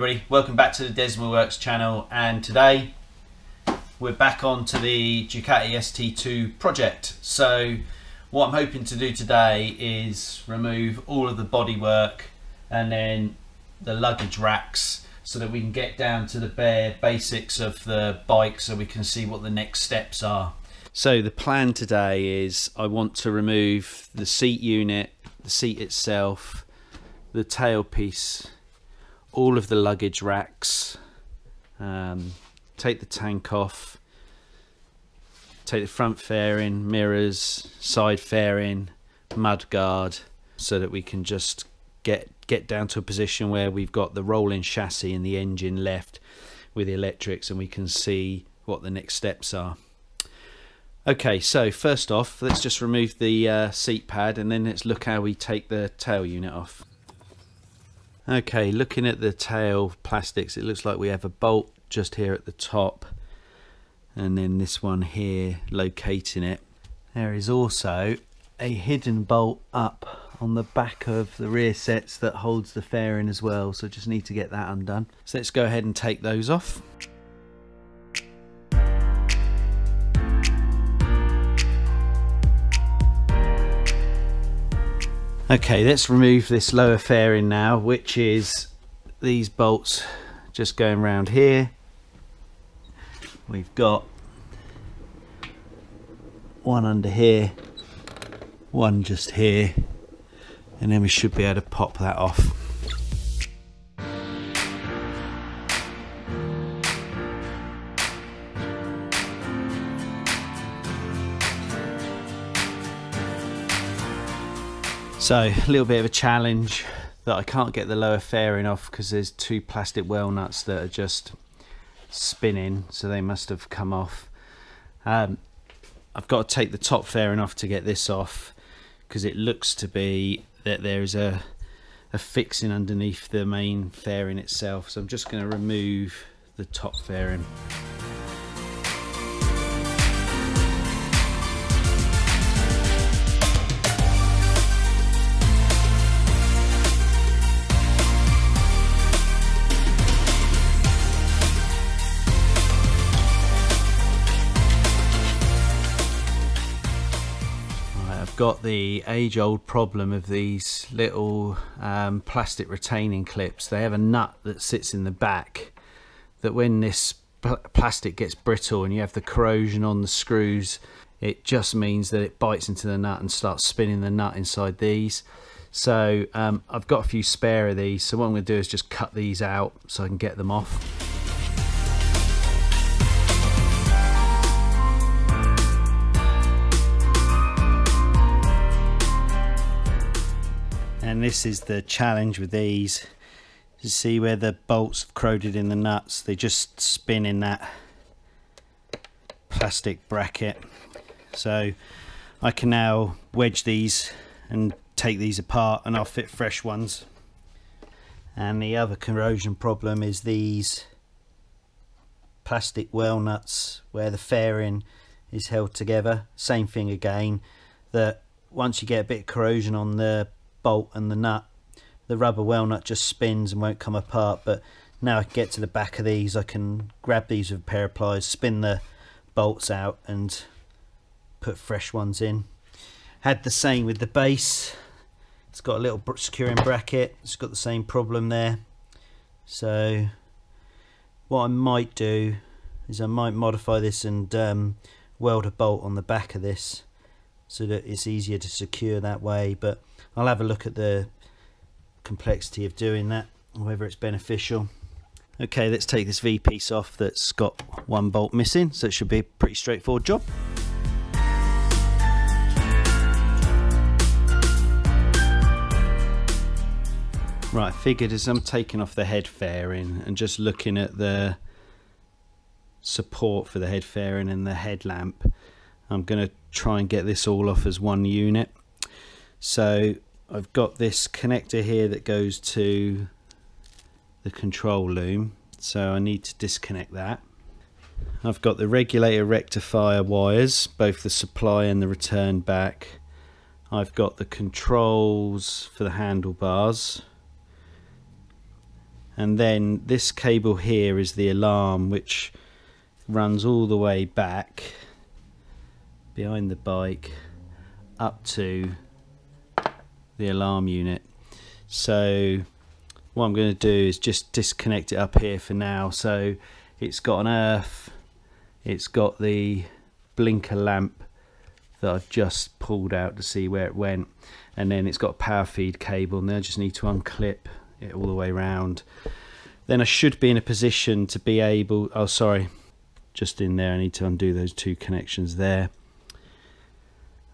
everybody, welcome back to the Decimal Works channel, and today we're back on to the Ducati ST2 project. So what I'm hoping to do today is remove all of the bodywork and then the luggage racks so that we can get down to the bare basics of the bike so we can see what the next steps are. So the plan today is I want to remove the seat unit, the seat itself, the tailpiece, all of the luggage racks, take the tank off, take the front fairing, mirrors, side fairing, mudguard, so that we can just get down to a position where we've got the rolling chassis and the engine left with the electrics, and we can see what the next steps are. Okay, so first off, let's just remove the seat pad, and then let's look how we take the tail unit off. Okay, looking at the tail plastics, it looks like we have a bolt just here at the top, and then this one here locating it. There is also a hidden bolt up on the back of the rear sets that holds the fairing as well, so just need to get that undone. So let's go ahead and take those off. Okay, let's remove this lower fairing now, which is these bolts just going round here. We've got one under here, one just here, and then we should be able to pop that off. So a little bit of a challenge that I can't get the lower fairing off because there's two plastic well nuts that are just spinning, so they must have come off. I've got to take the top fairing off to get this off because it looks to be that there is a fixing underneath the main fairing itself, so I'm just going to remove the top fairing. Got the age-old problem of these little plastic retaining clips. They have a nut that sits in the back that when this plastic gets brittle and you have the corrosion on the screws, it just means that it bites into the nut and starts spinning the nut inside these. So I've got a few spare of these, so what I'm going to do is just cut these out so I can get them off. And this is the challenge with these. You see where the bolts have corroded in the nuts, they just spin in that plastic bracket. So I can now wedge these and take these apart, and I'll fit fresh ones. And the other corrosion problem is these plastic well nuts where the fairing is held together. Same thing again, that once you get a bit of corrosion on the bolt and the nut, the rubber well nut just spins and won't come apart. But now I can get to the back of these, I can grab these with a pair of pliers, spin the bolts out and put fresh ones in. Had the same with the base. It's got a little securing bracket, it's got the same problem there. So what I might do is I might modify this and weld a bolt on the back of this so that it's easier to secure that way, but I'll have a look at the complexity of doing that, whether it's beneficial. Okay, let's take this V piece off that's got one bolt missing, so it should be a pretty straightforward job. Right, I figured as I'm taking off the head fairing and just looking at the support for the head fairing and the headlamp, I'm going to try and get this all off as one unit. So I've got this connector here that goes to the control loom, so I need to disconnect that. I've got the regulator rectifier wires, both the supply and the return back. I've got the controls for the handlebars, and then this cable here is the alarm, which runs all the way back behind the bike up to the alarm unit. So what I'm going to do is just disconnect it up here for now. So it's got an earth, it's got the blinker lamp that I've just pulled out to see where it went, and then it's got a power feed cable, and then I just need to unclip it all the way around. Then I should be in a position to be able, oh sorry, just in there I need to undo those two connections there.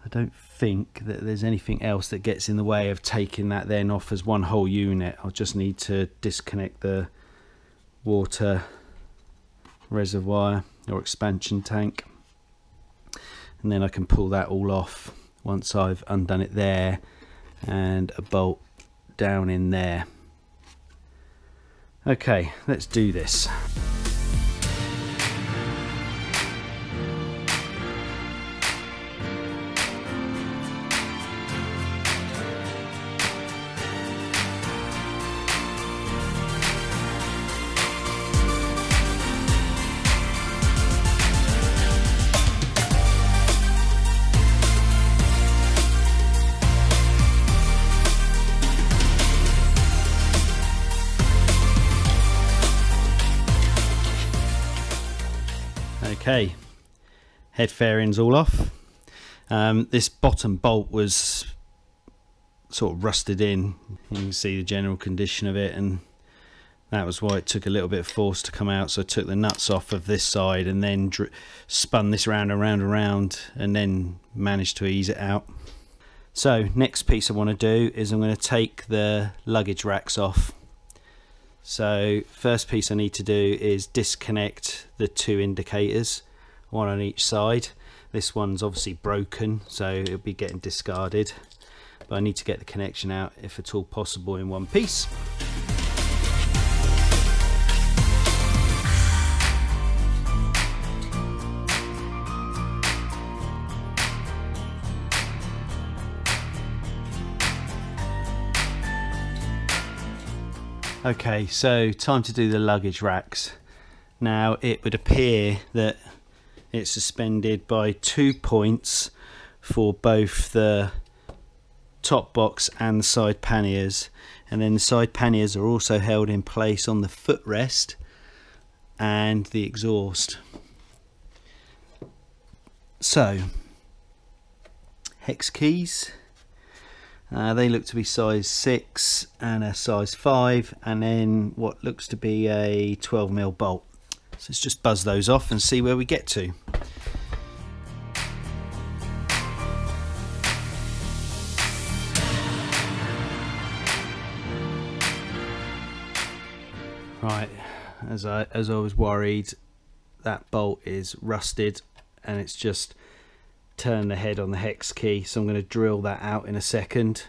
I don't think that there's anything else that gets in the way of taking that then off as one whole unit. I'll just need to disconnect the water reservoir or expansion tank, and then I can pull that all off once I've undone it there, and a bolt down in there. Okay, let's do this. Okay, head fairings all off. This bottom bolt was sort of rusted in. You can see the general condition of it, and that was why it took a little bit of force to come out. So I took the nuts off of this side and then spun this round and round and round, and then managed to ease it out. So next piece I want to do is I'm going to take the luggage racks off. So first piece I need to do is disconnect the two indicators, one on each side. This one's obviously broken, so it'll be getting discarded, but I need to get the connection out if at all possible in one piece. Okay, so time to do the luggage racks. Now it would appear that it's suspended by 2 points for both the top box and the side panniers, and then the side panniers are also held in place on the footrest and the exhaust. So hex keys. They look to be size 6 and a size 5, and then what looks to be a 12mm bolt. So let's just buzz those off and see where we get to. Right, as I was worried, that bolt is rusted and it's just turn the head on the hex key, so I'm going to drill that out in a second.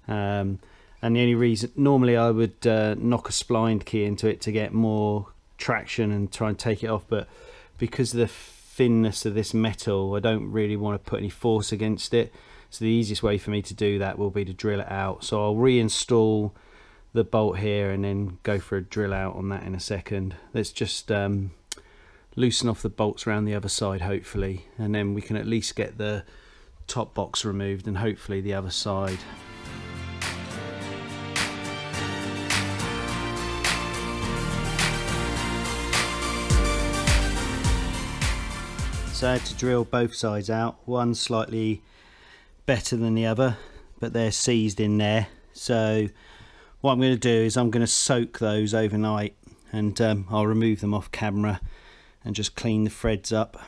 And the only reason, normally I would knock a splined key into it to get more traction and try and take it off, but because of the thinness of this metal I don't really want to put any force against it, so the easiest way for me to do that will be to drill it out. So I'll reinstall the bolt here and then go for a drill out on that in a second. Let's just loosen off the bolts around the other side hopefully, and then we can at least get the top box removed and hopefully the other side. So I had to drill both sides out, one slightly better than the other, but they're seized in there. So what I'm going to do is I'm going to soak those overnight, and I'll remove them off camera and just clean the threads up.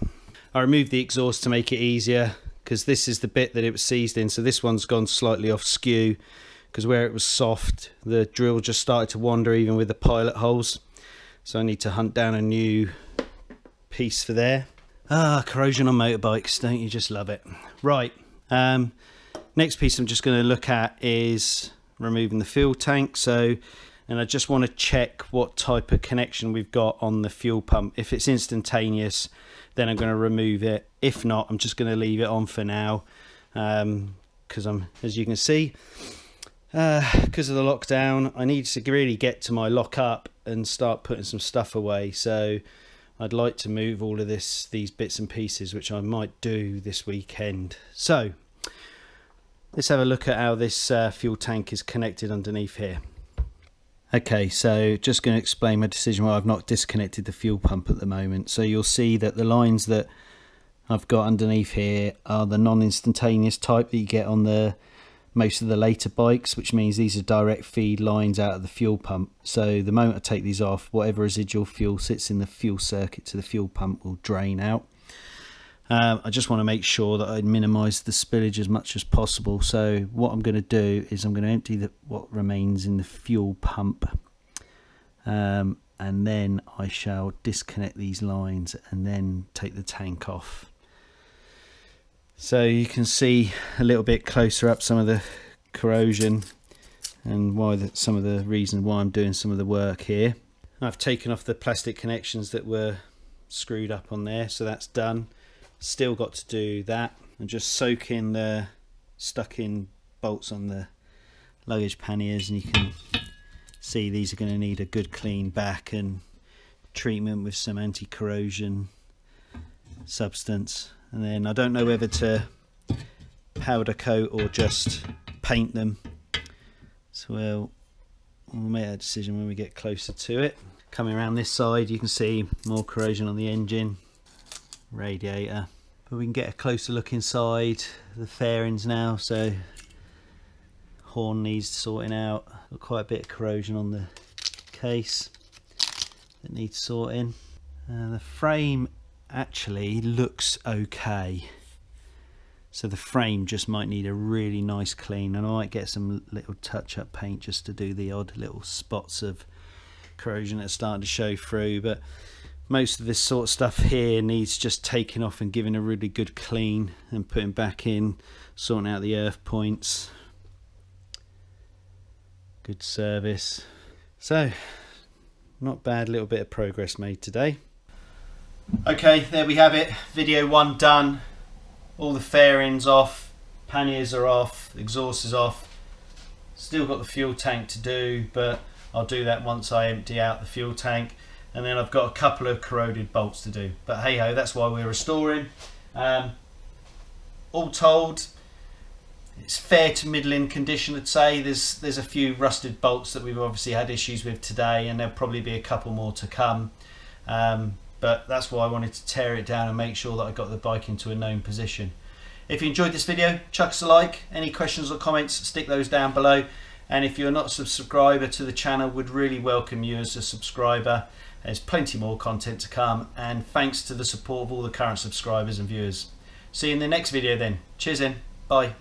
I removed the exhaust to make it easier, because this is the bit that it was seized in, so this one's gone slightly off skew, because where it was soft the drill just started to wander even with the pilot holes, so I need to hunt down a new piece for there. Corrosion on motorbikes, don't you just love it? Right, next piece I'm just going to look at is removing the fuel tank. And I just want to check what type of connection we've got on the fuel pump. If it's instantaneous, then I'm going to remove it. If not, I'm just going to leave it on for now, because as you can see, because of the lockdown, I need to really get to my lock up and start putting some stuff away. So I'd like to move all of these bits and pieces, which I might do this weekend. So let's have a look at how this fuel tank is connected underneath here. Okay, so just going to explain my decision why I've not disconnected the fuel pump at the moment. So you'll see that the lines that I've got underneath here are the non-instantaneous type that you get on most of the later bikes, which means these are direct feed lines out of the fuel pump. So the moment I take these off, whatever residual fuel sits in the fuel circuit to the fuel pump will drain out. I just want to make sure that I minimise the spillage as much as possible. So what I'm going to do is I'm going to empty what remains in the fuel pump, and then I shall disconnect these lines and then take the tank off. So you can see a little bit closer up some of the corrosion and some of the reason why I'm doing some of the work here. I've taken off the plastic connections that were screwed up on there, so that's done. Still got to do that and just soak in the stuck in bolts on the luggage panniers, and you can see these are going to need a good clean back and treatment with some anti-corrosion substance. And then I don't know whether to powder coat or just paint them, so we'll make that decision when we get closer to it. Coming around this side, you can see more corrosion on the engine, radiator, but we can get a closer look inside the fairings now. So horn needs sorting out, got quite a bit of corrosion on the case that needs sorting. The frame actually looks okay, so the frame just might need a really nice clean, and I might get some little touch-up paint just to do the odd little spots of corrosion that are starting to show through. But most of this sort of stuff here needs just taking off and giving a really good clean and putting back in, sorting out the earth points. Good service. So not bad, little bit of progress made today. Okay, there we have it. Video 1 done. All the fairings off, panniers are off, exhaust is off. Still got the fuel tank to do, but I'll do that once I empty out the fuel tank. And then I've got a couple of corroded bolts to do, but hey ho, that's why we're restoring. All told, it's fair to middling condition, I'd say. There's a few rusted bolts that we've obviously had issues with today, and there'll probably be a couple more to come. But that's why I wanted to tear it down and make sure that I got the bike into a known position. If you enjoyed this video, chuck us a like. Any questions or comments, stick those down below. And if you're not a subscriber to the channel, would really welcome you as a subscriber. There's plenty more content to come, and thanks to the support of all the current subscribers and viewers. See you in the next video then. Cheers in. Bye.